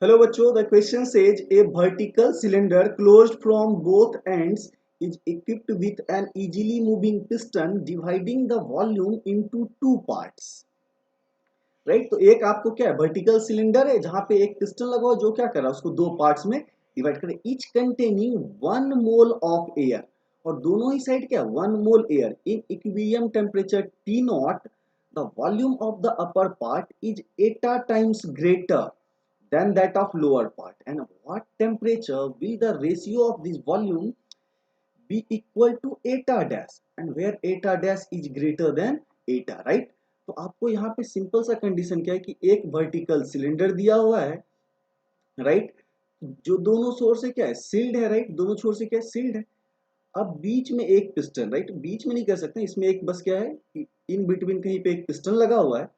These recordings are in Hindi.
Hello बच्चों, the question says a vertical cylinder closed from both ends is equipped with an easily moving piston dividing the volume into two parts. Right, तो एक आपको क्या है, वर्टिकल सिलेंडर है जहां पे एक पिस्टन लगा हुआ जो क्या कर रहा है उसको दो पार्ट्स में डिवाइड कर रहा है, each containing 1 mole of air. और दोनों ही साइड क्या है, 1 mole air in equilibrium temperature T naught. The volume of the upper part is eta times greater than that of lower part, and what temperature will the ratio of this volume be equal to eta dash, and where eta dash is greater than eta, right? तो आपको यहाँ पे सिंपल सा कंडीशन क्या है कि एक वर्टिकल सिलेंडर दिया हुआ है, राइट, जो दोनों छोर से क्या है, सील्ड है, राइट, दोनों छोर से क्या है, सील्ड है। अब बीच में एक पिस्टन, राइट, बीच में नहीं कर सकते, इसमें एक बस क्या है, इन बिटवीन कहीं पे एक पिस्टन लगा हुआ है।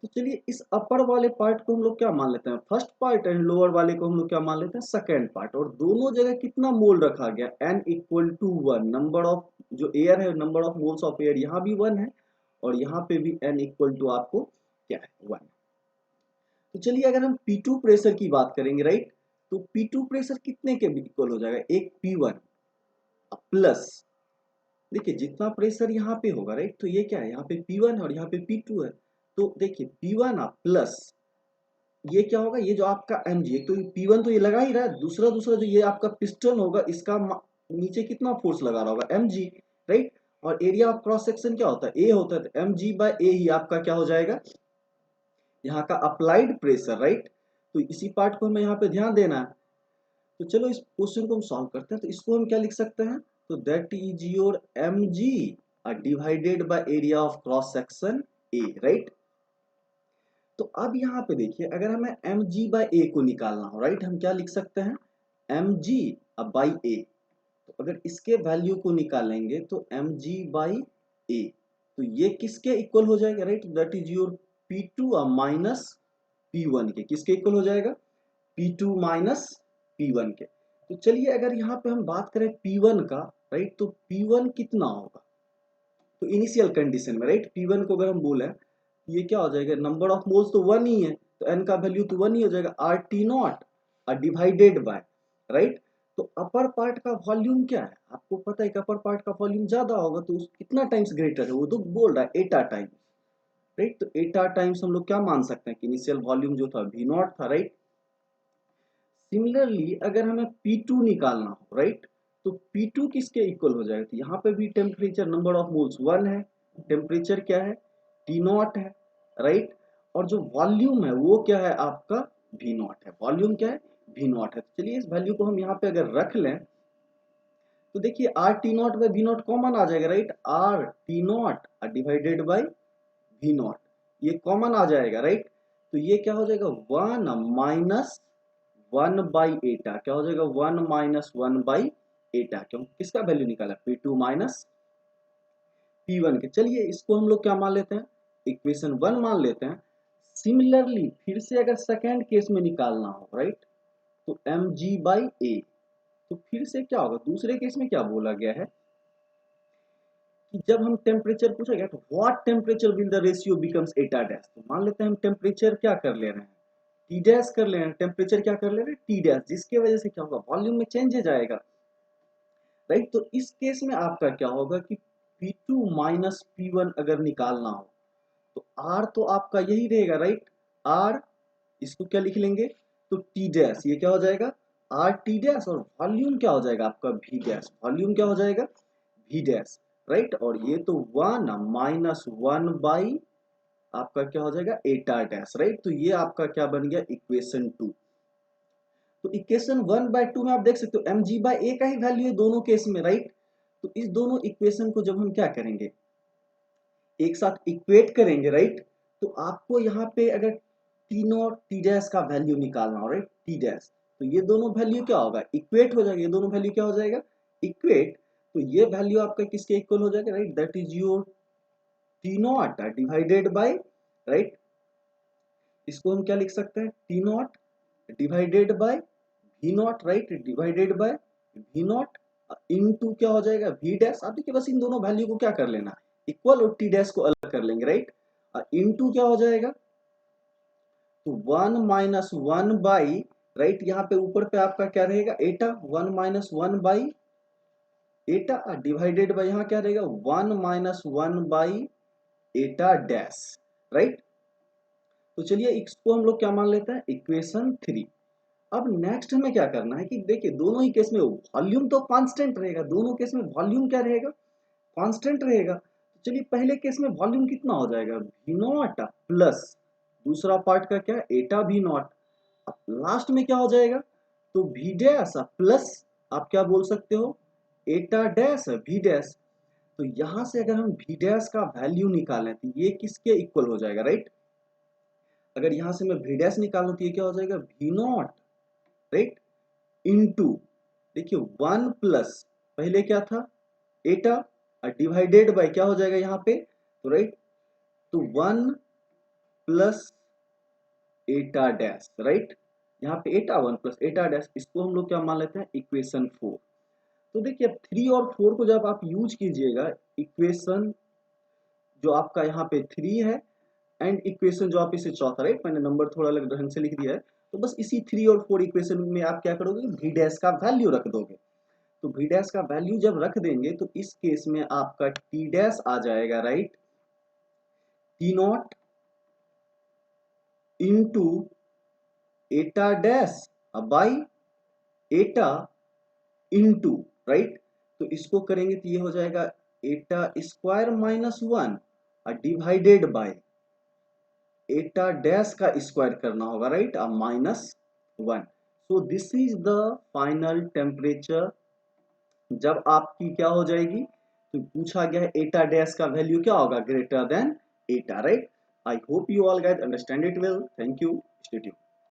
तो चलिए इस अपर वाले पार्ट को हम लोग क्या मान लेते हैं, फर्स्ट पार्ट, एंड लोअर वाले को हम लोग क्या मान लेते हैं, सेकेंड पार्ट। और दोनों जगह कितना मोल रखा गया, n equal to 1, number of जो एयर है, number of moles of air यहाँ भी 1 है और यहाँ पे भी n इक्वल टू आपको क्या है, 1। तो चलिए अगर हम P2 प्रेशर की बात करेंगे, राइट, तो P2 प्रेशर कितने के इक्वल हो जाएगा, एक P1 प्लस, देखिए जितना प्रेशर यहाँ पे होगा, राइट, तो ये क्या है, यहाँ पे P1 है और यहाँ पे P2 है। तो देखिए P1 प्लस ये क्या होगा, ये जो आपका mg, एक तो P1 तो ये लगा ही रहा है, दूसरा दूसरा जो ये आपका पिस्टन होगा इसका नीचे कितना फोर्स लगा रहा होगा, mg, राइट। और एरिया ऑफ क्रॉस सेक्शन क्या होता है, a होता है, तो mg बाय a ही आपका क्या हो जाएगा, यहाँ का अप्लाइड प्रेशर, राइट। तो इसी पार्ट को हमें यहाँ पे ध्यान देना है। तो चलो इस क्वेश्चन को हम सॉल्व करते हैं। तो इसको हम क्या लिख सकते हैं, तो that is your mg divided by area of cross section a, right. तो अब यहाँ पे देखिए अगर हमें mg बाई ए को निकालना हो, राइट, हम क्या लिख सकते हैं, mg बाई ए। तो अगर इसके वैल्यू को निकालेंगे तो mg बाई ए, तो ये किसके इक्वल हो जाएगा, right, that is your P2 minus P1 के, किसके इक्वल हो जाएगा, P2 माइनस P1 के। तो चलिए अगर यहाँ पे हम बात करें P1 का, राइट, तो P1 कितना होगा, तो इनिशियल कंडीशन में, राइट, P1 को अगर हम बोले ये क्या हो जाएगा, नंबर ऑफ मोल्स तो 1 ही है, तो n का वैल्यू तो 1 ही हो जाएगा, are T naught divided by, right. तो अपर पार्ट का वॉल्यूम क्या है, आपको पता है कि अपर पार्ट का वॉल्यूम ज्यादा होगा, तो कितना टाइम्स ग्रेटर है, वो तो बोल रहा है एटा टाइम्स, राइट। तो एटा टाइम्स हम लोग क्या मान सकते हैं कि इनिशियल वॉल्यूम जो था V नॉट था, राइट। सिमिलरली अगर हमें P2 निकालना हो, राइट, तो P2 किसके इक्वल हो जाएगा, तो यहाँ पे भी टेम्परेचर नंबर ऑफ मोल्स 1 है, टेम्परेचर क्या है, T नॉट है, राइट। और जो वॉल्यूम है वो क्या है आपका, V नॉट है, वॉल्यूम क्या है, V नॉट है। तो चलिए इस वैल्यू को हम यहाँ पे अगर रख लें तो देखिए R T naught by V naught common आ जाएगा, right, R T naught divided by V naught, ये कॉमन आ जाएगा, राइट। तो ये क्या हो जाएगा, 1 माइनस 1 बाई एटा, क्या हो जाएगा, 1 माइनस 1 बाई एटा, क्यों, किसका वैल्यू निकाला, P2 माइनस P1 के। चलिए इसको हम लोग क्या मान लेते हैं, इक्वेशन 1 मान लेते हैं। सिमिलरली फिर से अगर सेकेंड केस में निकालना हो, राइट, तो mg बाई ए, तो फिर से क्या होगा, दूसरे केस में क्या बोला गया है कि जब हम टेम्परेचर पूछा गया तो what temperature will the ratio becomes Etah dash, तो मान लेते हैं हम टेम्परेचर क्या कर ले रहे हैं, टी डैश कर ले रहे हैं, टेम्परेचर क्या कर ले रहे हैं, टी डैश, जिसके वजह से क्या होगा, वॉल्यूम में चेंजेज आएगा, राइट। तो इस केस में आपका क्या होगा कि P2 माइनस P1 अगर निकालना हो तो R तो आपका यही रहेगा, राइट, R, इसको क्या लिख लेंगे, तो T डैश, ये क्या हो जाएगा, R T डैश, और वॉल्यूम क्या हो जाएगा आपका V डैश, वॉल्यूम क्या हो जाएगा, V डैश, राइट। और ये तो 1 माइनस 1 बाई आपका क्या हो जाएगा, एटा डैश, राइट। तो ये आपका क्या बन गया, इक्वेशन 2। तो इक्वेशन 1 बाय 2 में आप देख सकते हो mg बाय ए का ही वैल्यू है दोनों केस में, राइट। तो इस दोनों इक्वेशन को जब हम क्या करेंगे, एक साथ इक्वेट करेंगे, राइट, तो आपको यहाँ पे अगर टी नॉट टी डैश का वैल्यू निकालना हो, राइट, टी डैश, तो ये दोनों वैल्यू क्या होगा, इक्वेट हो जाएगा, ये दोनों वैल्यू क्या हो जाएगा, इक्वेट। तो ये वैल्यू आपका किसके इक्वल हो जाएगा, right, that is your T naught divided by, right, इसको हम क्या लिख सकते हैं, T naught divided by V naught, right, divided by V naught into क्या हो जाएगा, वी डैश। अब देखिए बस इन दोनों वैल्यू को क्या कर लेना, इक्वल, और टी डैश को अलग कर लेंगे, राइट, इनटू क्या हो जाएगा, तो 1 माइनस 1 बाई, राइट, यहाँ पे ऊपर पे आपका क्या रहेगा एटा, 1 minus 1 by Etah divided by यहाँ क्या रहेगा 1 minus 1 by Etah dash, right. तो चलिए इसको हम लोग क्या मान लेते हैं इक्वेशन 3। अब नेक्स्ट हमें क्या करना है कि देखिए दोनों ही केस में वॉल्यूम तो कांस्टेंट रहेगा, दोनों केस में वॉल्यूम क्या रहेगा कांस्टेंट रहेगा। तो चलिए पहले केस में वॉल्यूम कितना हो जाएगा वी नॉट प्लस दूसरा पार्ट का क्या एटा वी नॉट, अब लास्ट में क्या हो जाएगा तो वी डैश प्लस आप क्या बोल सकते हो एटा डैश वी डैश। तो यहां से अगर हम वी डैश का वैल्यू निकालें तो ये किसके इक्वल हो जाएगा, राइट। अगर यहां से मैं वी डैश निकालूं तो ये क्या हो जाएगा वी नॉट, राइट, इनटू देखिए 1 प्लस पहले क्या था एटा डिवाइडेड बाय क्या हो जाएगा यहाँ पे तो राइट, तो 1 प्लस एटा डैश, राइट, यहाँ पे एटा 1 प्लस एटा डैश, इसको हम लोग क्या मान लेते हैं इक्वेशन 4। तो देखिए अब 3 और 4 को जब आप यूज कीजिएगा इक्वेशन जो आपका यहाँ पे 3 है एंड इक्वेशन जो आप इसे चौथा, राइट, मैंने नंबर थोड़ा अलग ढंग से लिख दिया है, तो बस इसी 3 और 4 इक्वेशन में आप क्या करोगे वी डैश का वैल्यू रख दोगे। तो वी डैश का वैल्यू जब रख देंगे तो इस केस में आपका टी डैश आ जाएगा, right, T not into Etah dash by Etah into, right. तो इसको करेंगे तो ये हो जाएगा एटा square minus 1 divided by Etah dash का स्क्वायर करना होगा, right, minus 1। So this is the final temperature जब आपकी क्या हो जाएगी तो पूछा गया है एटा डैश का वैल्यू क्या होगा greater than Etah, right. I hope you all guys understand it well, thank you, stay tuned.